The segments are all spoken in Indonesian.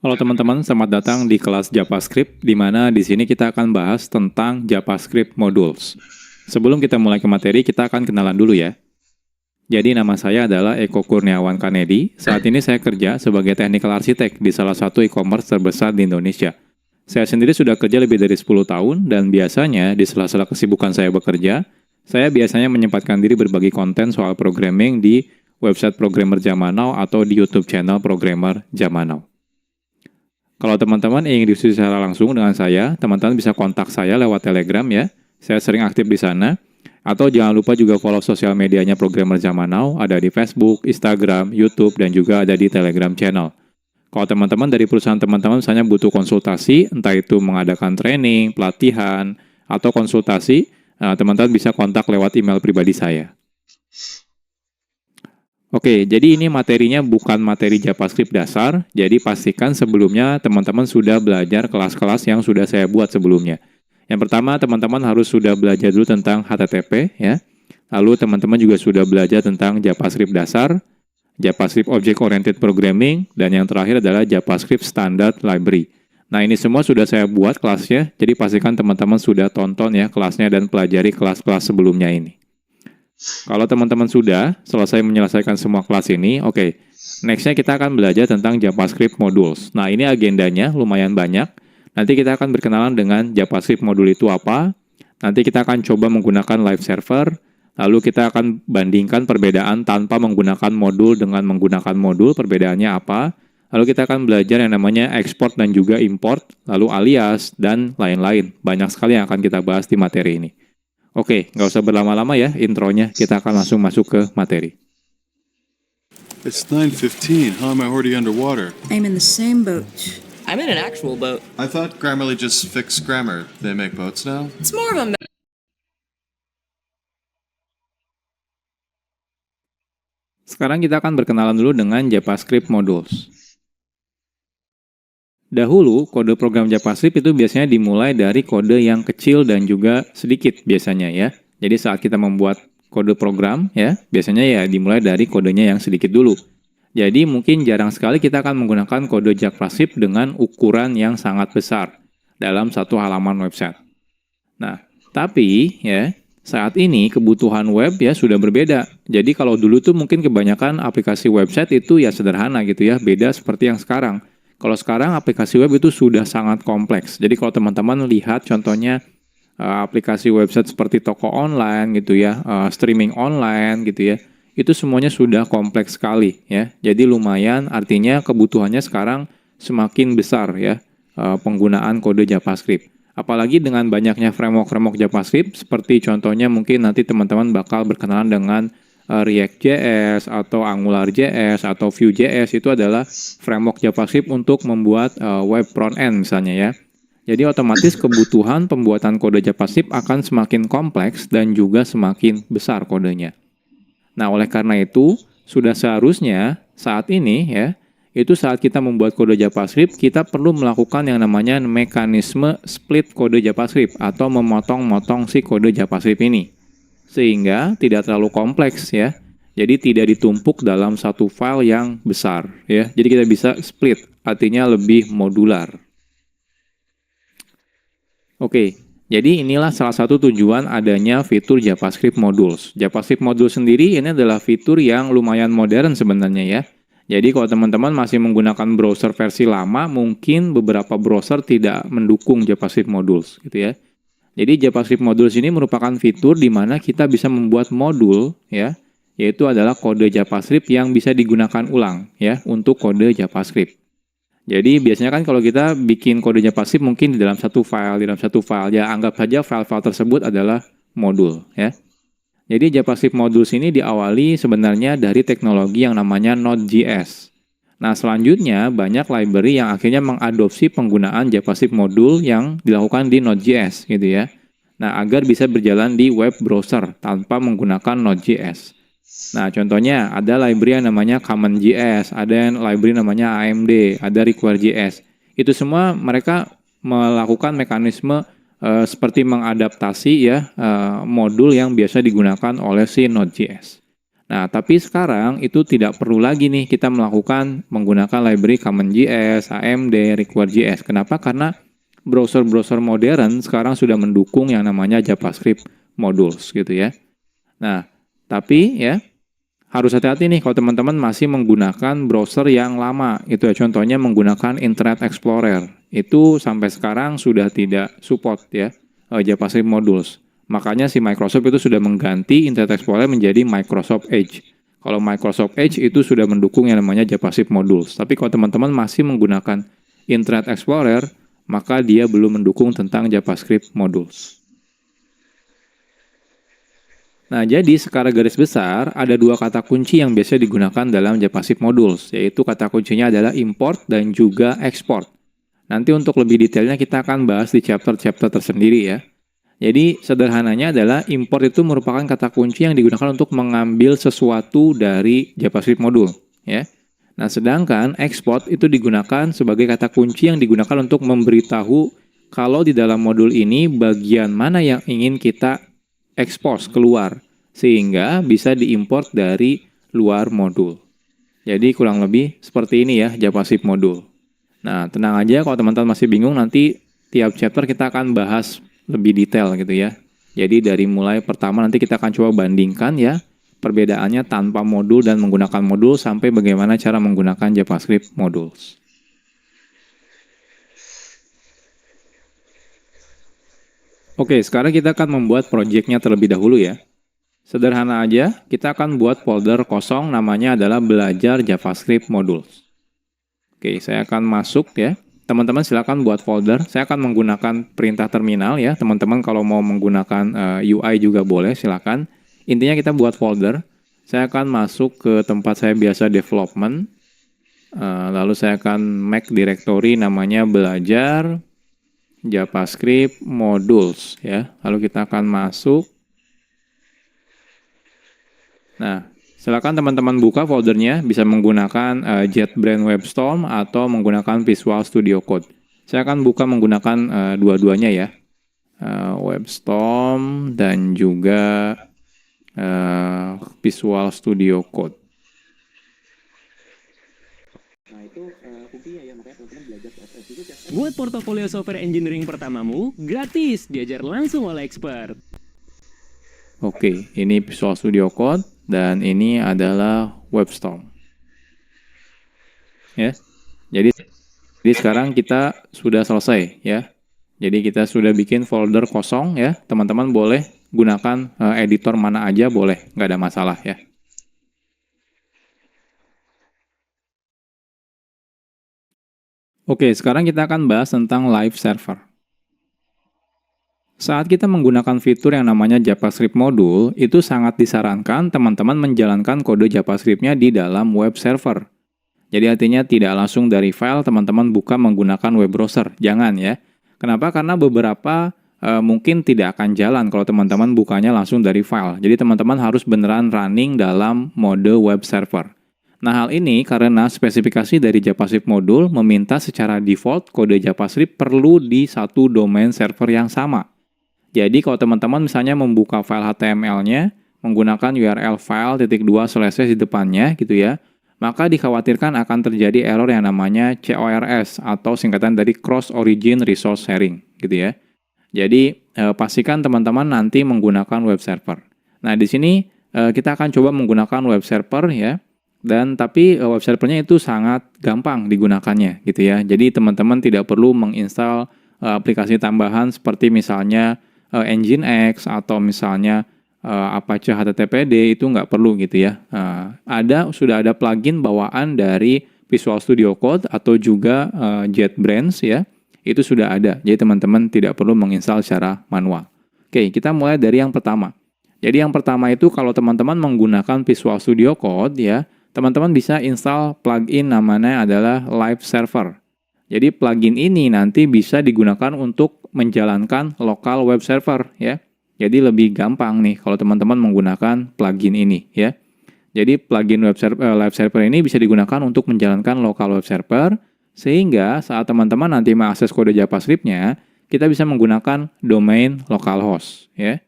Halo teman-teman, selamat datang di kelas JavaScript, di mana di sini kita akan bahas tentang JavaScript Modules. Sebelum kita mulai ke materi, kita akan kenalan dulu ya. Jadi nama saya adalah Eko Kurniawan Kanedi. Saat ini saya kerja sebagai Technical Architect di salah satu e-commerce terbesar di Indonesia. Saya sendiri sudah kerja lebih dari 10 tahun, dan biasanya di sela-sela kesibukan saya bekerja, saya biasanya menyempatkan diri berbagi konten soal programming di website Programmer Zaman Now atau di YouTube channel Programmer Zaman Now. Kalau teman-teman ingin diskusi secara langsung dengan saya, teman-teman bisa kontak saya lewat Telegram ya. Saya sering aktif di sana. Atau jangan lupa juga follow sosial medianya Programmer Zaman Now, ada di Facebook, Instagram, YouTube, dan juga ada di Telegram channel. Kalau teman-teman dari perusahaan teman-teman misalnya butuh konsultasi, entah itu mengadakan training, pelatihan, atau konsultasi, teman-teman bisa kontak lewat email pribadi saya. Oke, jadi ini materinya bukan materi JavaScript dasar, jadi pastikan sebelumnya teman-teman sudah belajar kelas-kelas yang sudah saya buat sebelumnya. Yang pertama, teman-teman harus sudah belajar dulu tentang HTTP, ya. Lalu teman-teman juga sudah belajar tentang JavaScript dasar, JavaScript Object Oriented Programming, dan yang terakhir adalah JavaScript Standard Library. Nah, ini semua sudah saya buat kelasnya, jadi pastikan teman-teman sudah tonton ya kelasnya dan pelajari kelas-kelas sebelumnya ini. Kalau teman-teman sudah selesai menyelesaikan semua kelas ini, oke. Next-nya kita akan belajar tentang JavaScript Modules. Nah, ini agendanya lumayan banyak. Nanti kita akan berkenalan dengan JavaScript modul itu apa. Nanti kita akan coba menggunakan live server. Lalu kita akan bandingkan perbedaan tanpa menggunakan modul dengan menggunakan modul, perbedaannya apa. Lalu kita akan belajar yang namanya export dan juga import, lalu alias, dan lain-lain. Banyak sekali yang akan kita bahas di materi ini. Oke, nggak usah berlama-lama ya intronya, kita akan langsung masuk ke materi. It's 9:15. How am I already underwater? I'm in the same boat. I'm in an actual boat. I thought Grammarly just fixed grammar. They make boats now? It's more of a Sekarang kita akan berkenalan dulu dengan JavaScript Modules. Dahulu, kode program JavaScript itu biasanya dimulai dari kode yang kecil dan juga sedikit biasanya ya. Jadi saat kita membuat kode program ya, biasanya ya dimulai dari kodenya yang sedikit dulu. Jadi mungkin jarang sekali kita akan menggunakan kode JavaScript dengan ukuran yang sangat besar dalam satu halaman website. Nah, tapi ya saat ini kebutuhan web ya sudah berbeda. Jadi kalau dulu tuh mungkin kebanyakan aplikasi website itu ya sederhana gitu ya, beda seperti yang sekarang. Kalau sekarang aplikasi web itu sudah sangat kompleks. Jadi kalau teman-teman lihat contohnya aplikasi website seperti toko online gitu ya, streaming online gitu ya, itu semuanya sudah kompleks sekali ya. Jadi lumayan, artinya kebutuhannya sekarang semakin besar ya penggunaan kode JavaScript. Apalagi dengan banyaknya framework-framework JavaScript, seperti contohnya mungkin nanti teman-teman bakal berkenalan dengan React.js atau AngularJS atau Vue.js, itu adalah framework JavaScript untuk membuat web front-end misalnya ya. Jadi otomatis kebutuhan pembuatan kode JavaScript akan semakin kompleks dan juga semakin besar kodenya. Nah, oleh karena itu, sudah seharusnya saat ini ya, itu saat kita membuat kode JavaScript, kita perlu melakukan yang namanya mekanisme split kode JavaScript atau memotong-motong si kode JavaScript ini. Sehingga tidak terlalu kompleks ya. Jadi tidak ditumpuk dalam satu file yang besar ya. Jadi kita bisa split, artinya lebih modular. Oke, jadi inilah salah satu tujuan adanya fitur JavaScript Modules. JavaScript Modules sendiri ini adalah fitur yang lumayan modern sebenarnya ya. Jadi kalau teman-teman masih menggunakan browser versi lama, mungkin beberapa browser tidak mendukung JavaScript Modules gitu ya. Jadi JavaScript Modules ini merupakan fitur di mana kita bisa membuat modul ya, yaitu adalah kode JavaScript yang bisa digunakan ulang ya untuk kode JavaScript. Jadi biasanya kan kalau kita bikin kode JavaScript mungkin di dalam satu file, ya anggap saja file-file tersebut adalah modul ya. Jadi JavaScript Modules ini diawali sebenarnya dari teknologi yang namanya Node.js. Nah, selanjutnya banyak library yang akhirnya mengadopsi penggunaan JavaScript modul yang dilakukan di Node.js gitu ya. Nah, agar bisa berjalan di web browser tanpa menggunakan Node.js. Nah, contohnya ada library yang namanya CommonJS, ada yang library namanya AMD, ada Require.js. Itu semua mereka melakukan mekanisme seperti mengadaptasi ya modul yang biasa digunakan oleh si Node.js. Nah, tapi sekarang itu tidak perlu lagi nih kita menggunakan library CommonJS, AMD, RequireJS. Kenapa? Karena browser-browser modern sekarang sudah mendukung yang namanya JavaScript modules gitu ya. Nah, tapi ya harus hati-hati nih kalau teman-teman masih menggunakan browser yang lama. Itu ya, contohnya menggunakan Internet Explorer. Itu sampai sekarang sudah tidak support ya JavaScript modules. Makanya si Microsoft itu sudah mengganti Internet Explorer menjadi Microsoft Edge. Kalau Microsoft Edge itu sudah mendukung yang namanya JavaScript modules. Tapi kalau teman-teman masih menggunakan Internet Explorer, maka dia belum mendukung tentang JavaScript modules. Nah, jadi secara garis besar ada dua kata kunci yang biasa digunakan dalam JavaScript modules, yaitu kata kuncinya adalah import dan juga export. Nanti untuk lebih detailnya kita akan bahas di chapter-chapter tersendiri ya. Jadi sederhananya adalah import itu merupakan kata kunci yang digunakan untuk mengambil sesuatu dari JavaScript modul ya. Nah, sedangkan export itu digunakan sebagai kata kunci yang digunakan untuk memberitahu kalau di dalam modul ini bagian mana yang ingin kita expose keluar sehingga bisa diimport dari luar modul. Jadi kurang lebih seperti ini ya JavaScript modul. Nah, tenang aja kalau teman-teman masih bingung, nanti tiap chapter kita akan bahas lebih detail gitu ya. Jadi dari mulai pertama nanti kita akan coba bandingkan ya perbedaannya tanpa modul dan menggunakan modul sampai bagaimana cara menggunakan JavaScript modules. Oke, sekarang kita akan membuat project-nya terlebih dahulu ya. Sederhana aja, kita akan buat folder kosong namanya adalah belajar JavaScript modules. Oke, saya akan masuk ya. Teman-teman silakan buat folder. Saya akan menggunakan perintah terminal ya. Teman-teman kalau mau menggunakan UI juga boleh, silakan. Intinya kita buat folder. Saya akan masuk ke tempat saya biasa development. Lalu saya akan make directory namanya belajar JavaScript modules ya. Lalu kita akan masuk. Nah, silakan teman-teman buka foldernya, bisa menggunakan JetBrains WebStorm atau menggunakan Visual Studio Code. Saya akan buka menggunakan dua-duanya ya. WebStorm dan juga Visual Studio Code. Buat portofolio software engineering pertamamu, gratis, diajar langsung oleh expert. Oke, ini Visual Studio Code dan ini adalah WebStorm. Ya. Jadi sekarang kita sudah selesai ya. Jadi kita sudah bikin folder kosong ya. Teman-teman boleh gunakan editor mana aja boleh, nggak ada masalah ya. Oke, sekarang kita akan bahas tentang live server. Saat kita menggunakan fitur yang namanya JavaScript module, itu sangat disarankan teman-teman menjalankan kode JavaScript-nya di dalam web server. Jadi artinya tidak langsung dari file teman-teman buka menggunakan web browser. Jangan ya. Kenapa? Karena beberapa mungkin tidak akan jalan kalau teman-teman bukanya langsung dari file. Jadi teman-teman harus beneran running dalam mode web server. Nah, hal ini karena spesifikasi dari JavaScript module meminta secara default kode JavaScript perlu di satu domain server yang sama. Jadi kalau teman-teman misalnya membuka file HTML-nya menggunakan URL file.2/ di depannya gitu ya, maka dikhawatirkan akan terjadi error yang namanya CORS atau singkatan dari Cross Origin Resource Sharing gitu ya. Jadi pastikan teman-teman nanti menggunakan web server. Nah, di sini kita akan coba menggunakan web server ya. Dan tapi web servernya itu sangat gampang digunakannya gitu ya. Jadi teman-teman tidak perlu menginstal aplikasi tambahan seperti misalnya Nginx atau misalnya Apache HTTPD, itu nggak perlu gitu ya. Sudah ada plugin bawaan dari Visual Studio Code atau juga JetBrains ya. Itu sudah ada. Jadi teman-teman tidak perlu menginstal secara manual. Oke, kita mulai dari yang pertama. Jadi yang pertama itu kalau teman-teman menggunakan Visual Studio Code ya, teman-teman bisa install plugin namanya adalah Live Server. Jadi plugin ini nanti bisa digunakan untuk menjalankan local web server ya. Jadi lebih gampang nih kalau teman-teman menggunakan plugin ini ya. Jadi plugin Live Server ini bisa digunakan untuk menjalankan local web server sehingga saat teman-teman nanti mengakses kode JavaScript-nya, kita bisa menggunakan domain localhost ya.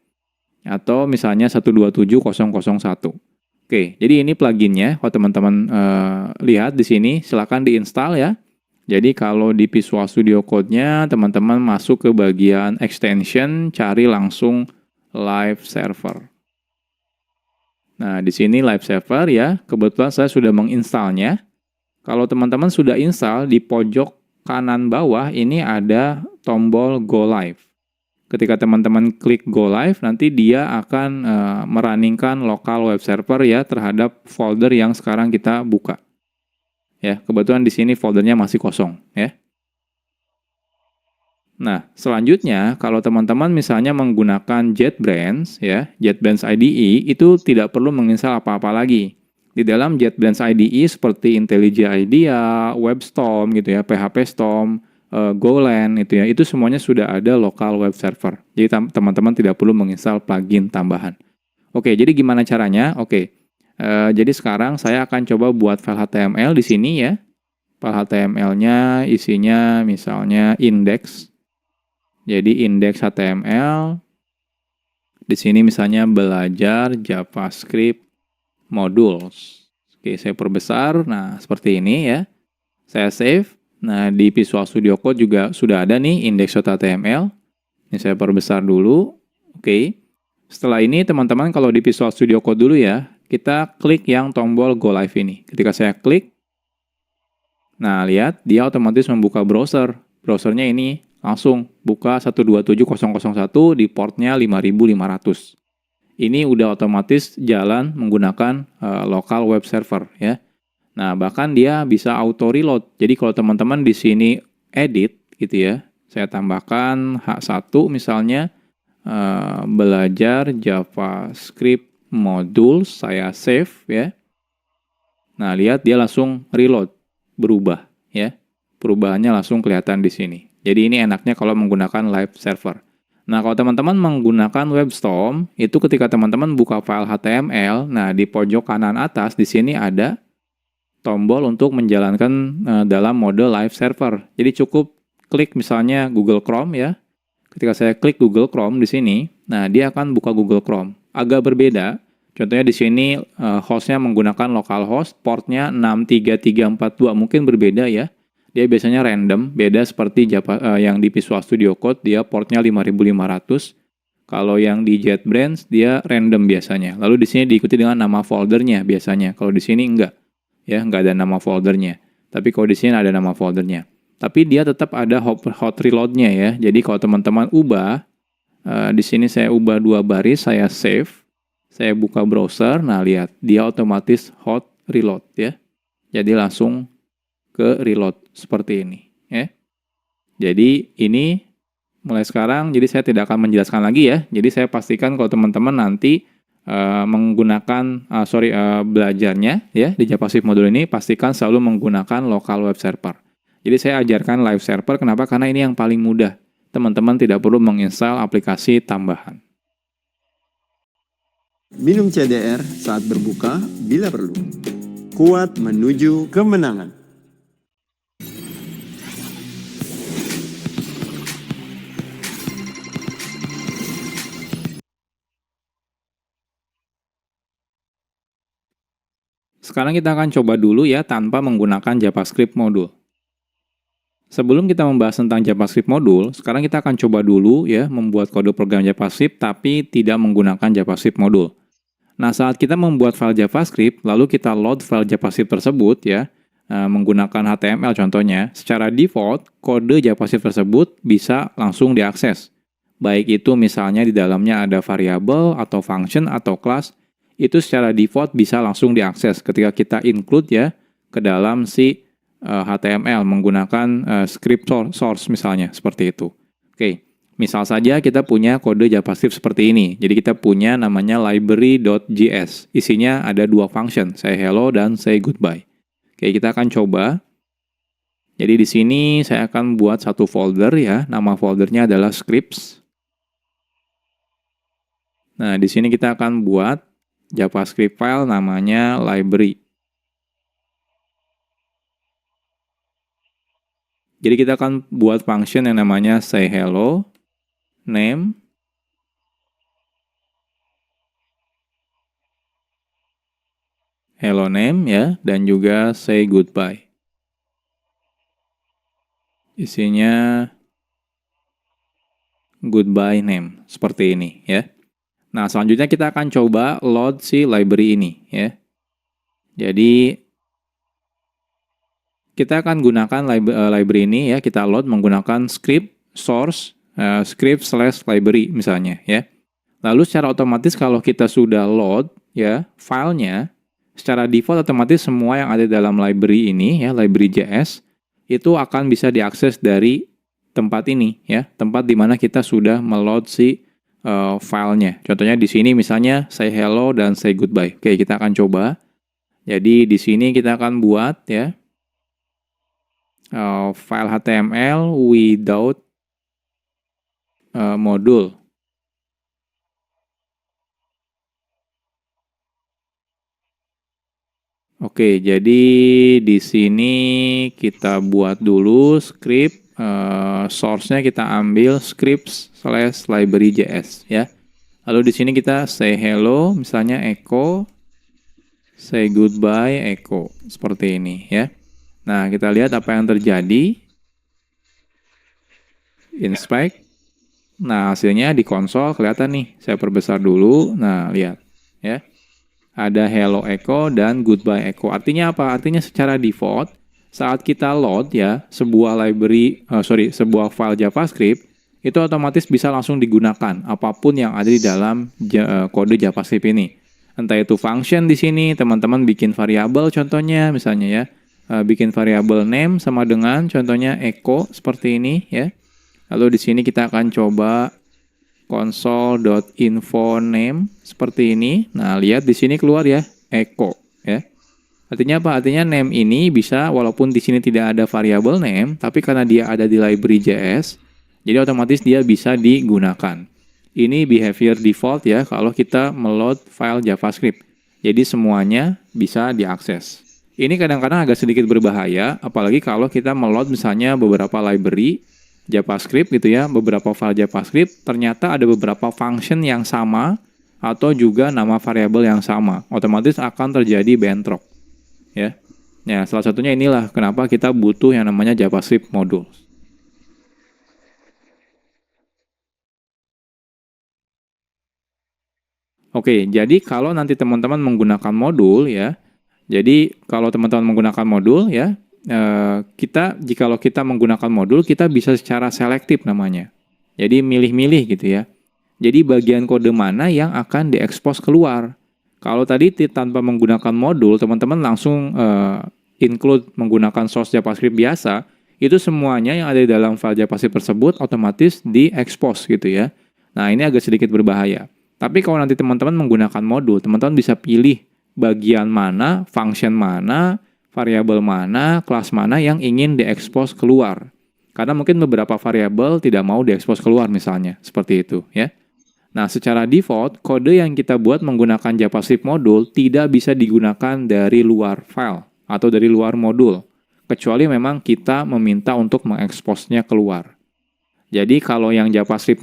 Atau misalnya 127.0.0.1. Oke, jadi ini pluginnya. Kalau teman-teman lihat di sini, silakan diinstal ya. Jadi kalau di Visual Studio Code-nya, teman-teman masuk ke bagian extension, cari langsung Live Server. Nah, di sini Live Server ya, kebetulan saya sudah menginstalnya. Kalau teman-teman sudah install, di pojok kanan bawah ini ada tombol Go Live. Ketika teman-teman klik Go Live, nanti dia akan merunningkan local web server ya terhadap folder yang sekarang kita buka. Ya, kebetulan di sini foldernya masih kosong ya. Nah, selanjutnya kalau teman-teman misalnya menggunakan JetBrains ya, JetBrains IDE itu tidak perlu menginstal apa-apa lagi. Di dalam JetBrains IDE seperti IntelliJ IDEA, WebStorm gitu ya, PHP Storm, Golang itu ya, itu semuanya sudah ada local web server. Jadi teman-teman tidak perlu menginstal plugin tambahan. Oke, jadi gimana caranya? Oke, jadi sekarang saya akan coba buat file HTML di sini ya. File HTML-nya isinya misalnya index. Jadi index HTML. Di sini misalnya belajar JavaScript modules. Oke, saya perbesar. Nah, seperti ini ya. Saya save. Nah, di Visual Studio Code juga sudah ada nih index.html. Ini saya perbesar dulu. Oke. Setelah ini teman-teman kalau di Visual Studio Code dulu ya, kita klik yang tombol Go Live ini. Ketika saya klik, nah lihat dia otomatis membuka browser. Browsernya ini langsung buka 127.0.0.1 di portnya 5500. Ini udah otomatis jalan menggunakan local web server ya. Nah, bahkan dia bisa auto reload. Jadi kalau teman-teman di sini edit gitu ya, saya tambahkan H1 misalnya belajar JavaScript modules, saya save ya. Nah, lihat dia langsung reload, berubah ya. Perubahannya langsung kelihatan di sini. Jadi ini enaknya kalau menggunakan live server. Nah, kalau teman-teman menggunakan WebStorm, itu ketika teman-teman buka file HTML, nah di pojok kanan atas di sini ada tombol untuk menjalankan dalam mode live server. Jadi cukup klik misalnya Google Chrome ya. Ketika saya klik Google Chrome di sini, nah dia akan buka Google Chrome. Agak berbeda. Contohnya di sini hostnya menggunakan localhost, portnya 63342, mungkin berbeda ya. Dia biasanya random, beda seperti yang di Visual Studio Code, dia portnya 5500. Kalau yang di JetBrains dia random biasanya. Lalu di sini diikuti dengan nama foldernya biasanya. Kalau di sini enggak. Ya, nggak ada nama foldernya. Tapi kalau di sini ada nama foldernya. Tapi dia tetap ada hot reload-nya ya. Jadi kalau teman-teman ubah, di sini saya ubah 2 baris, saya save, saya buka browser, nah lihat, dia otomatis hot reload ya. Jadi langsung ke reload seperti ini ya. Jadi ini mulai sekarang, jadi saya tidak akan menjelaskan lagi ya. Jadi saya pastikan kalau teman-teman nanti menggunakan belajarnya ya di JavaScript modul ini, pastikan selalu menggunakan local web server. Jadi saya ajarkan live server, kenapa? Karena ini yang paling mudah. Teman-teman tidak perlu menginstal aplikasi tambahan. Minum CDR saat berbuka bila perlu. Kuat menuju kemenangan. Sekarang kita akan coba dulu ya tanpa menggunakan JavaScript modul. Sebelum kita membahas tentang JavaScript modul, sekarang kita akan coba dulu ya membuat kode program JavaScript tapi tidak menggunakan JavaScript modul. Nah, saat kita membuat file JavaScript, lalu kita load file JavaScript tersebut ya, menggunakan HTML contohnya, secara default kode JavaScript tersebut bisa langsung diakses. Baik itu misalnya di dalamnya ada variabel atau function atau class, itu secara default bisa langsung diakses ketika kita include ya ke dalam si HTML menggunakan script source misalnya, seperti itu. Oke, misal saja kita punya kode JavaScript seperti ini. Jadi kita punya namanya library.js. Isinya ada 2 function, say hello dan say goodbye. Oke, kita akan coba. Jadi di sini saya akan buat satu folder ya, nama foldernya adalah scripts. Nah, di sini kita akan buat JavaScript file namanya library. Jadi kita akan buat function yang namanya say hello, name, hello name ya, dan juga say goodbye. Isinya goodbye name, seperti ini ya. Nah, selanjutnya kita akan coba load si library ini ya. Jadi kita akan gunakan library ini ya, kita load menggunakan script source script/library misalnya ya. Lalu secara otomatis kalau kita sudah load ya filenya, secara default otomatis semua yang ada dalam library ini ya, library.js itu akan bisa diakses dari tempat ini ya, tempat di mana kita sudah meload si filenya. Contohnya di sini misalnya say hello dan say goodbye. Oke, kita akan coba. Jadi di sini kita akan buat ya file HTML without module. Oke, jadi di sini kita buat dulu script, source-nya kita ambil scripts/library.js ya. Lalu di sini kita say hello, misalnya echo, say goodbye, echo, seperti ini ya. Nah, kita lihat apa yang terjadi. Inspect. Nah, hasilnya di konsol kelihatan nih. Saya perbesar dulu. Nah, lihat ya. Ada hello echo dan goodbye echo. Artinya apa? Artinya secara default saat kita load ya sebuah sebuah file JavaScript itu otomatis bisa langsung digunakan apapun yang ada di dalam kode JavaScript ini. Entah itu function di sini, teman-teman bikin variabel contohnya misalnya ya. Bikin variabel name sama dengan contohnya echo seperti ini ya. Lalu di sini kita akan coba console.info name seperti ini. Nah, lihat di sini keluar ya, echo ya. Artinya apa? Artinya name ini bisa walaupun di sini tidak ada variabel name, tapi karena dia ada di library.js, jadi otomatis dia bisa digunakan. Ini behavior default ya kalau kita meload file JavaScript. Jadi semuanya bisa diakses. Ini kadang-kadang agak sedikit berbahaya, apalagi kalau kita meload misalnya beberapa library JavaScript gitu ya, beberapa file JavaScript, ternyata ada beberapa function yang sama atau juga nama variabel yang sama. Otomatis akan terjadi bentrok. Ya. Ya, salah satunya inilah kenapa kita butuh yang namanya JavaScript module. Oke, jadi kalau nanti teman-teman menggunakan modul ya, jadi kalau teman-teman menggunakan modul ya, jikalau kita menggunakan modul, kita bisa secara selektif namanya. Jadi milih-milih gitu ya. Jadi bagian kode mana yang akan diekspos keluar. Kalau tadi tanpa menggunakan modul, teman-teman langsung include menggunakan source JavaScript biasa, itu semuanya yang ada di dalam file JavaScript tersebut otomatis diekspos gitu ya. Nah, ini agak sedikit berbahaya. Tapi kalau nanti teman-teman menggunakan modul, teman-teman bisa pilih bagian mana, function mana, variabel mana, kelas mana yang ingin diekspos keluar. Karena mungkin beberapa variabel tidak mau diekspos keluar misalnya, seperti itu ya. Nah, secara default, kode yang kita buat menggunakan JavaScript modul tidak bisa digunakan dari luar file atau dari luar modul, kecuali memang kita meminta untuk mengeksposnya keluar. Jadi kalau yang JavaScript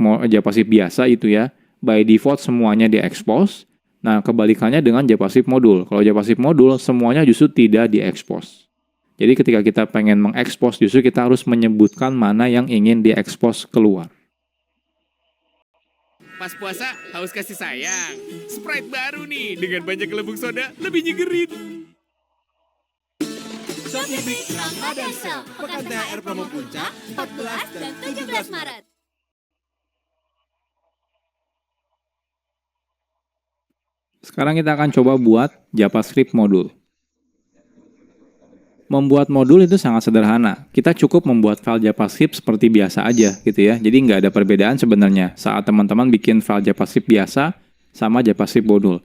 biasa itu ya, by default semuanya diekspos. Nah, kebalikannya dengan JavaScript modul. Kalau JavaScript modul, semuanya justru tidak diekspos. Jadi ketika kita pengen mengekspos, justru kita harus menyebutkan mana yang ingin diekspos keluar. Pas puasa, haus kasih sayang. Sprite baru nih, dengan banyak gelembung soda, lebih nyegerin. Shopee Big Ramadan Sale, Pekan THR Promo Puncak, 14 dan 17 Maret. Sekarang kita akan coba buat JavaScript modul. Membuat modul itu sangat sederhana. Kita cukup membuat file JavaScript seperti biasa aja gitu ya. Jadi nggak ada perbedaan sebenarnya saat teman-teman bikin file JavaScript biasa sama JavaScript modul.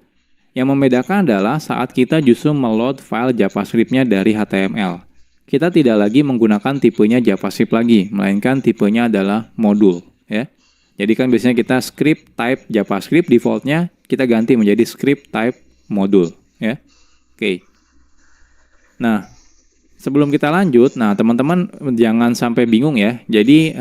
Yang membedakan adalah saat kita justru meload file JavaScript-nya dari HTML. Kita tidak lagi menggunakan tipenya JavaScript lagi, melainkan tipenya adalah modul ya. Jadi kan biasanya kita script type JavaScript, defaultnya kita ganti menjadi script type modul ya. Oke. Nah, sebelum kita lanjut, nah teman-teman jangan sampai bingung ya. Jadi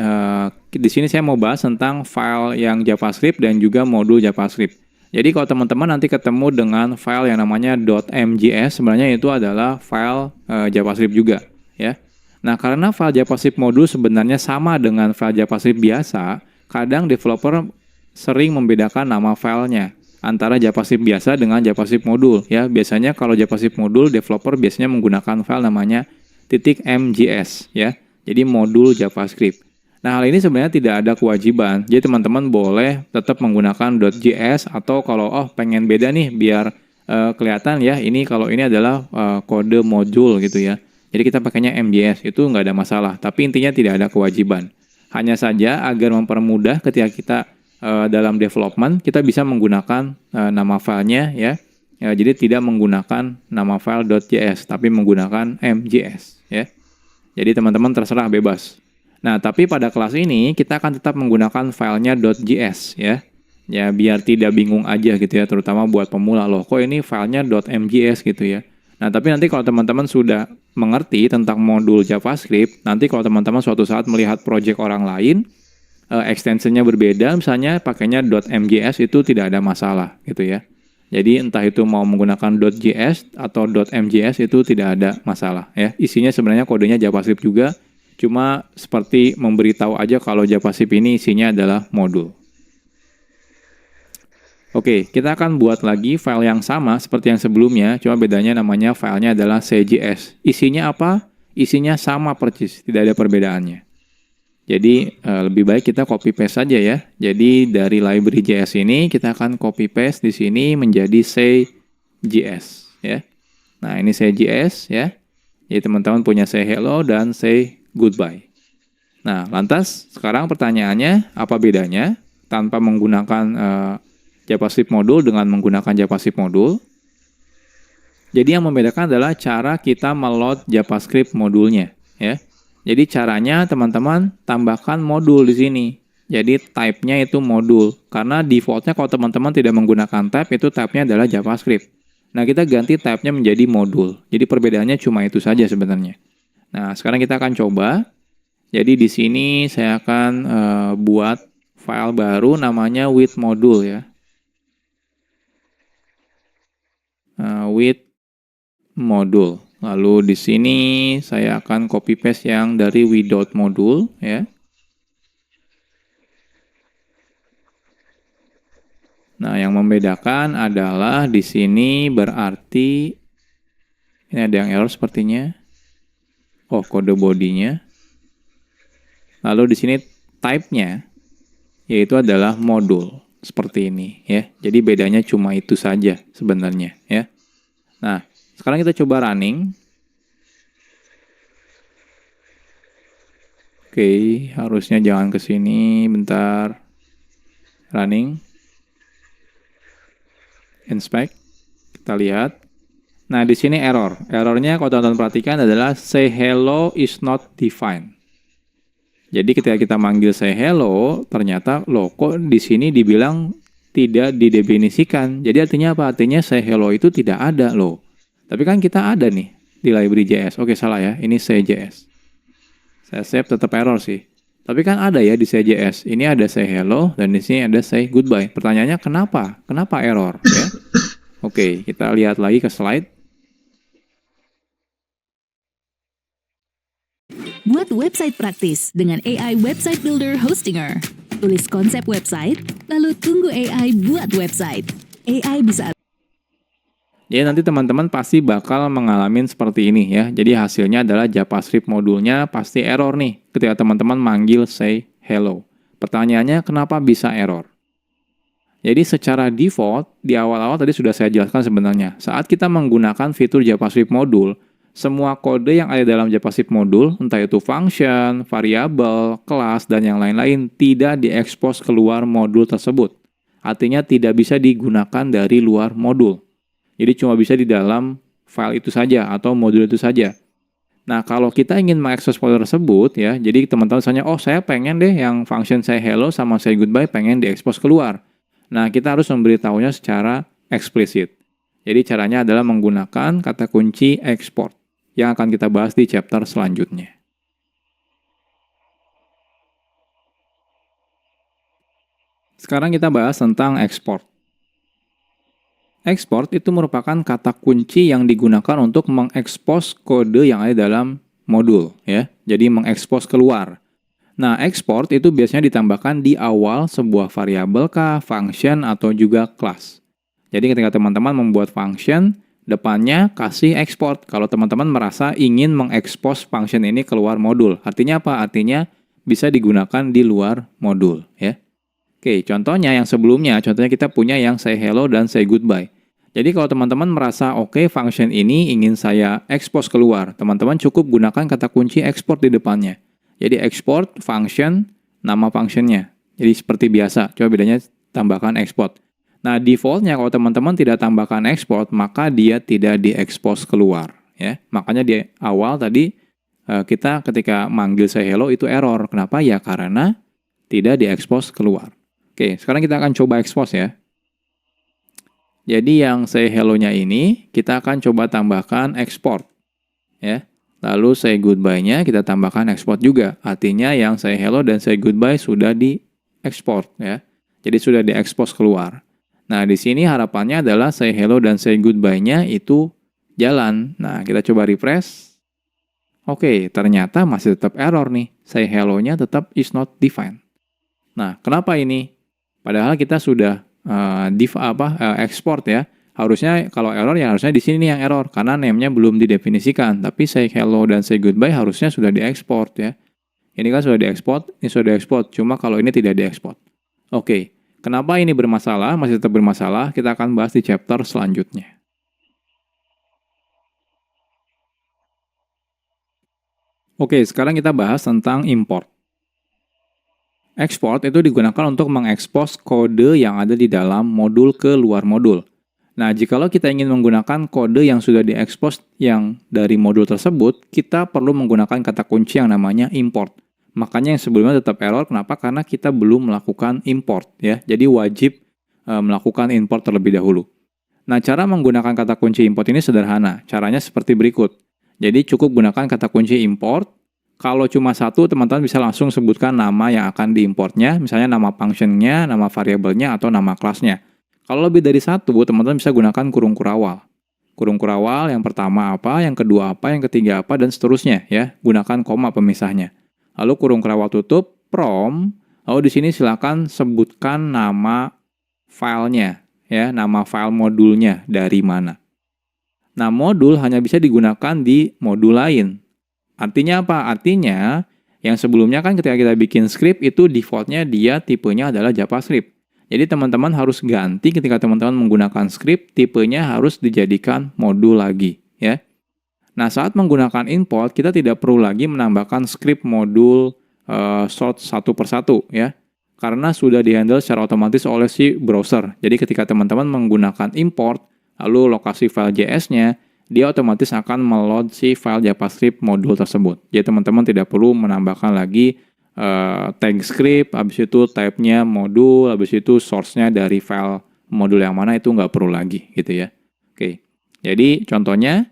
di sini saya mau bahas tentang file yang JavaScript dan juga modul JavaScript. Jadi kalau teman-teman nanti ketemu dengan file yang namanya .mjs, sebenarnya itu adalah file JavaScript juga, ya. Nah, karena file JavaScript modul sebenarnya sama dengan file JavaScript biasa, kadang developer sering membedakan nama filenya antara JavaScript biasa dengan JavaScript modul, ya. Biasanya kalau JavaScript modul, developer biasanya menggunakan file namanya .mjs, ya. Jadi modul JavaScript. Nah, hal ini sebenarnya tidak ada kewajiban. Jadi teman-teman boleh tetap menggunakan .js atau kalau pengen beda nih biar kelihatan ya, ini kalau ini adalah kode modul gitu ya. Jadi kita pakainya MJS, itu nggak ada masalah. Tapi intinya tidak ada kewajiban. Hanya saja agar mempermudah ketika kita dalam development, kita bisa menggunakan nama filenya ya. Jadi tidak menggunakan nama file .js, tapi menggunakan MJS ya. Jadi teman-teman terserah bebas. Nah, tapi pada kelas ini kita akan tetap menggunakan filenya .js ya. Ya, biar tidak bingung aja gitu ya, terutama buat pemula. Loh, kok ini filenya .mjs gitu ya. Nah, tapi nanti kalau teman-teman sudah mengerti tentang modul JavaScript, nanti kalau teman-teman suatu saat melihat project orang lain, extensionnya berbeda, misalnya pakainya .mjs itu tidak ada masalah gitu ya. Jadi entah itu mau menggunakan .js atau .mjs itu tidak ada masalah ya. Isinya sebenarnya kodenya JavaScript juga. Cuma seperti memberitahu aja kalau JavaScript ini isinya adalah modul. Oke, kita akan buat lagi file yang sama seperti yang sebelumnya, cuma bedanya namanya filenya adalah CJS. Isinya apa? Isinya sama persis, tidak ada perbedaannya. Jadi lebih baik kita copy paste saja ya. Jadi dari library JS ini kita akan copy paste di sini menjadi CJS ya. Nah, ini CJS ya. Jadi teman-teman punya say hello dan say goodbye. Nah, lantas sekarang pertanyaannya, apa bedanya tanpa menggunakan JavaScript modul dengan menggunakan JavaScript modul? Jadi yang membedakan adalah cara kita meload JavaScript modulnya, ya. Jadi caranya teman-teman tambahkan modul di sini. Jadi type-nya itu modul. Karena default-nya kalau teman-teman tidak menggunakan type, itu type-nya adalah JavaScript. Nah, kita ganti type-nya menjadi modul. Jadi perbedaannya cuma itu saja sebenarnya. Nah, sekarang kita akan coba. Jadi di sini saya akan buat file baru namanya with module ya. With module. Lalu di sini saya akan copy paste yang dari without module ya. Nah, yang membedakan adalah di sini berarti ini ada yang error sepertinya. Oh, kode bodinya. Lalu di sini type-nya yaitu adalah modul seperti ini ya. Jadi bedanya cuma itu saja sebenarnya ya. Nah, sekarang kita coba running. Oke, harusnya jangan ke sini, bentar. Running. Inspect. Kita lihat. Nah, di sini error. Errornya kalau teman-teman perhatikan adalah say hello is not defined. Jadi ketika kita manggil say hello, ternyata loh kok di sini dibilang tidak didefinisikan. Jadi artinya apa? Artinya say hello itu tidak ada loh. Tapi kan kita ada nih di library JS. Oke, salah ya. Ini say.js. Saya save tetap error sih. Tapi kan ada ya di say.js. Ini ada say hello dan di sini ada say goodbye. Pertanyaannya kenapa? Kenapa error? Ya? Oke, kita lihat lagi ke slide. Buat website praktis dengan AI Website Builder Hostinger. Tulis konsep website, lalu tunggu AI buat website. AI bisa... Ya, nanti teman-teman pasti bakal mengalami seperti ini ya. Jadi hasilnya adalah JavaScript modulnya pasti error nih ketika teman-teman manggil say hello. Pertanyaannya kenapa bisa error? Jadi secara default, di awal-awal tadi sudah saya jelaskan sebenarnya. Saat kita menggunakan fitur JavaScript modul, semua kode yang ada dalam JavaScript modul, entah itu function, variabel, kelas, dan yang lain-lain, tidak diekspos keluar modul tersebut. Artinya tidak bisa digunakan dari luar modul. Jadi cuma bisa di dalam file itu saja atau modul itu saja. Nah, kalau kita ingin mengakses folder tersebut ya, jadi teman-teman misalnya, oh saya pengen deh yang function say hello sama say goodbye pengen diekspos keluar. Nah, kita harus memberitahunya secara eksplisit. Jadi caranya adalah menggunakan kata kunci export yang akan kita bahas di chapter selanjutnya. Sekarang kita bahas tentang export. export itu merupakan kata kunci yang digunakan untuk mengekspos kode yang ada dalam modul, ya. Jadi mengekspos keluar. Nah, export itu biasanya ditambahkan di awal sebuah variabel kah, function, atau juga class. Jadi ketika teman-teman membuat function, depannya kasih export. Kalau teman-teman merasa ingin mengekspos function ini keluar modul. Artinya apa? Artinya bisa digunakan di luar modul, ya. Oke, contohnya yang sebelumnya, contohnya kita punya yang say hello dan say goodbye. Jadi kalau teman-teman merasa oke, function ini ingin saya expose keluar, teman-teman cukup gunakan kata kunci export di depannya. Jadi export function, nama functionnya. Jadi seperti biasa, coba bedanya tambahkan export. Nah, defaultnya kalau teman-teman tidak tambahkan export, maka dia tidak diekspos keluar, ya. Makanya di awal tadi kita ketika manggil say hello itu error. Kenapa? Ya karena tidak diekspos keluar. Oke, sekarang kita akan coba expose ya. Jadi yang say hello-nya ini kita akan coba tambahkan export, ya. Lalu say goodbye-nya kita tambahkan export juga. Artinya yang say hello dan say goodbye sudah diekspor, ya. Jadi sudah diekspos keluar. Nah, di sini harapannya adalah say hello dan say goodbye-nya itu jalan. Nah, kita coba refresh. Oke, ternyata masih tetap error nih. Say hello-nya tetap is not defined. Nah, kenapa ini? Padahal kita sudah export ya. Harusnya kalau error ya harusnya di sini nih yang error karena name-nya belum didefinisikan. Tapi say hello dan say goodbye harusnya sudah diekspor ya. Ini kan sudah diekspor, ini sudah diekspor. Cuma kalau ini tidak diekspor. Oke, kenapa ini bermasalah? Masih tetap bermasalah. Kita akan bahas di chapter selanjutnya. Oke, sekarang kita bahas tentang import. Export itu digunakan untuk mengekspos kode yang ada di dalam modul ke luar modul. Nah, jikalau kita ingin menggunakan kode yang sudah diekspos yang dari modul tersebut, kita perlu menggunakan kata kunci yang namanya import. Makanya yang sebelumnya tetap error, kenapa? Karena kita belum melakukan import, ya. Jadi wajib melakukan import terlebih dahulu. Nah, cara menggunakan kata kunci import ini sederhana. Caranya seperti berikut. Jadi cukup gunakan kata kunci import. Kalau cuma satu, teman-teman bisa langsung sebutkan nama yang akan diimportnya, misalnya nama functionnya, nama variabelnya, atau nama kelasnya. Kalau lebih dari satu, teman-teman bisa gunakan kurung kurawal. Kurung kurawal yang pertama apa, yang kedua apa, yang ketiga apa, dan seterusnya ya. Gunakan koma pemisahnya. Lalu kurung kurawal tutup, from. Lalu di sini silakan sebutkan nama filenya, ya, nama file modulnya dari mana. Nah, modul hanya bisa digunakan di modul lain. Artinya apa? Artinya yang sebelumnya kan ketika kita bikin script itu defaultnya dia tipenya adalah JavaScript. Jadi teman-teman harus ganti ketika teman-teman menggunakan script, tipenya harus dijadikan modul lagi, ya. Nah, saat menggunakan import, kita tidak perlu lagi menambahkan script modul sort satu persatu, ya. Karena sudah dihandle secara otomatis oleh si browser. Jadi ketika teman-teman menggunakan import, lalu lokasi file JS-nya, dia otomatis akan meload si file JavaScript modul tersebut. Jadi teman-teman tidak perlu menambahkan lagi tag script, habis itu type-nya modul, habis itu source-nya dari file modul yang mana itu nggak perlu lagi gitu ya. Oke, jadi contohnya,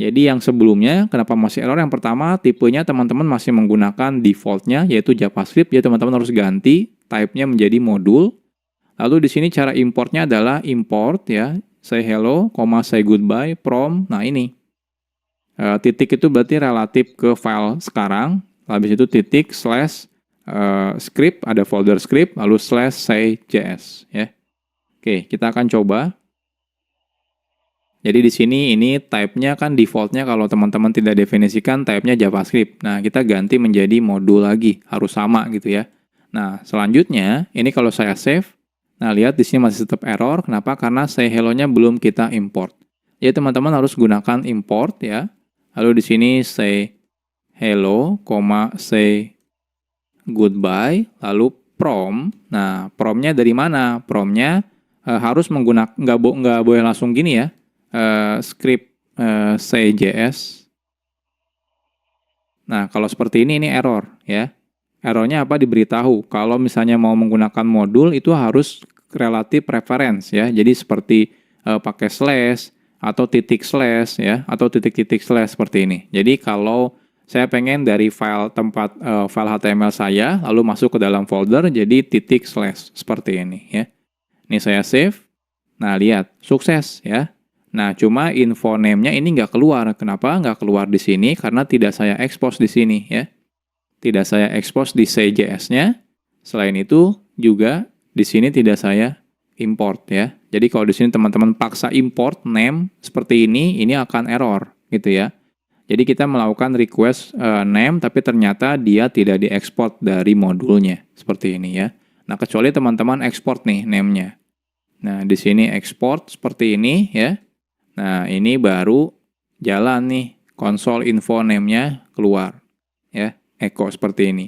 jadi yang sebelumnya kenapa masih error? Yang pertama tipenya teman-teman masih menggunakan default-nya yaitu JavaScript, ya teman-teman harus ganti type-nya menjadi modul. Lalu di sini cara importnya adalah import ya, say hello, say goodbye, from. Nah ini titik itu berarti relatif ke file sekarang. Habis itu titik slash script, ada folder script, lalu slash say.js ya. Oke, kita akan coba. Jadi di sini ini type-nya kan default-nya kalau teman-teman tidak definisikan type-nya JavaScript. Nah, kita ganti menjadi modul lagi, harus sama gitu ya. Nah, selanjutnya ini kalau saya save, nah lihat di sini masih tetap error. Kenapa? Karena say hello-nya belum kita import. Jadi teman-teman harus gunakan import ya. Lalu di sini say hello, say goodbye, lalu from. Nah, from-nya dari mana? From-nya harus menggunakan, nggak boleh langsung gini ya. Script say.js. Nah, kalau seperti ini error ya. Errornya apa? Diberitahu. Kalau misalnya mau menggunakan modul itu harus relatif reference ya. Jadi seperti pakai slash atau titik slash ya, atau titik-titik slash seperti ini. Jadi kalau saya pengen dari file tempat file HTML saya lalu masuk ke dalam folder jadi titik slash seperti ini ya. Ini saya save. Nah, lihat, sukses ya. Nah, cuma info name-nya ini nggak keluar. Kenapa nggak keluar di sini? Karena tidak saya expose di sini ya. Tidak saya expose di CJS-nya. Selain itu juga di sini tidak saya import ya. Jadi kalau di sini teman-teman paksa import name seperti ini akan error gitu ya. Jadi kita melakukan request name tapi ternyata dia tidak diekspor dari modulnya seperti ini ya. Nah, kecuali teman-teman ekspor nih name-nya. Nah, di sini export seperti ini ya. Nah, ini baru jalan nih konsol info name-nya keluar ya, echo seperti ini.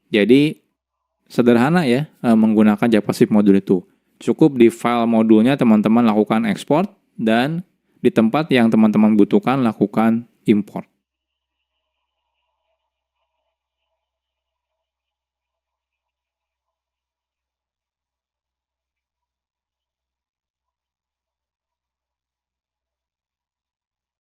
Jadi sederhana ya menggunakan JavaScript modul itu. Cukup di file modulnya teman-teman lakukan ekspor dan di tempat yang teman-teman butuhkan lakukan import.